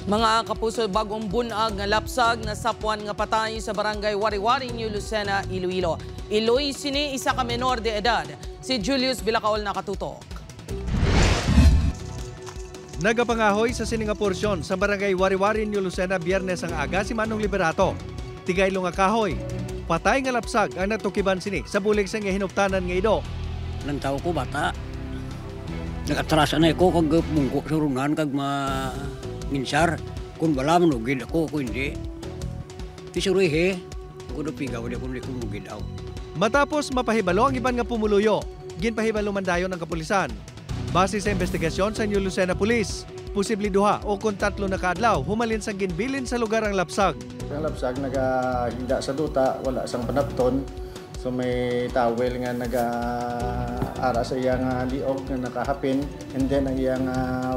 Mga kapuso, bagong bunag nga lapsag na sapwan nga patay sa barangay Wari-Wari, New Lucena, Iloilo. Iloy sini isa ka menor de edad. Si Julius Bilacaol nakatutok. Nagapangahoy sa sininga porsyon sa barangay Wari-Wari, New Lucena, Biyernes ang aga si Manong Liberato. Tigaylo nga kahoy. Patay nga lapsag ang natukiban sini sa bulig sa nga hinuptanan nga ido. Nang tao ko bata. Nakatrasan na ako kag mungko surunan kag minsar. Kung bala manugid ako, kung hindi. Tisuruhe, ako na pigaw, di ako kumugid ako. Matapos mapahibalo ang iban nga pumuluyo, ginpahibalo man dayon ang kapulisan. Base sa investigasyon sa New Lucena Police, posible duha o kung tatlo na kaadlaw humalin sa ginbilin sa lugar ang lapsag. Ang lapsag nagahinda sa duta, wala sang panapton. So may towel nga nag-ara sa iyang liog na nakahapin, and then ang iyang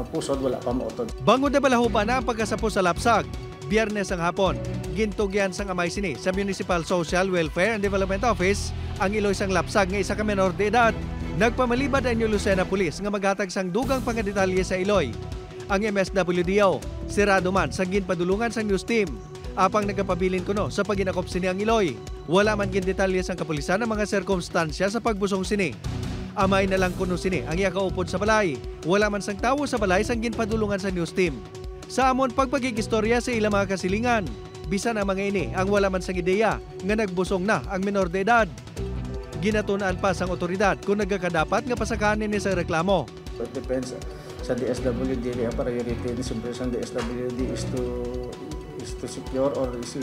pusod wala pa mautod. Bangod na balahupa na ang pagkasapo sa lapsag. Biyernes ang hapon, gintugyan sang amay sini sa Municipal Social Welfare and Development Office ang Iloy sang lapsag nga isa ka menor de edad. Nagpamalibad ang New Lucena Police nga maghatag sang dugang pangadetalye sa Iloy. Ang MSWDO, sirado man sa ginpadulungan sang news team. Apang nagapabilin kuno sa paginakop sini ang Iloy. Wala man gindetalye sang kapulisan ang mga sirkumstansya sa pagbusong sini. Amay na lang kuno sini ang iya kaupod sa balay. Wala man sang tawo sa balay sang ginpadulungan sa news team. Sa amon pagpagigistorya sa ilang mga kasilingan, bisan ang mga ini ang wala man sang ideya nga nagbusong na ang menor de edad. Ginatunaan pa sang otoridad kung nagkakadapat nga pasakanin ni sa reklamo. It depends sa DSWD, ang priority ni siyempre sa DSWD is to secure or is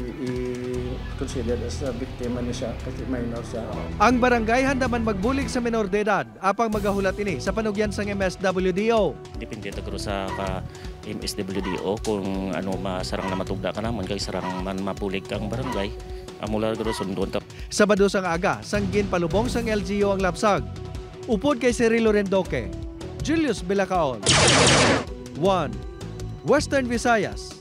considered as a biktima ni siya kasi minor siya. Ang barangay handa man magbulig sa menor de edad apang magahulat ini sa panugyan sang MSWDO. Depende tagro sa MSWDO kung ano masarang na matugda ka naman kay sarang man mapulig kang barangay. Amula garo sundon ta. Sabado sang aga sanggin palubong sang LGU ang lapsag. Upod kay Cirilo Rendoque, Julius Bilacaol. 1. Western Visayas.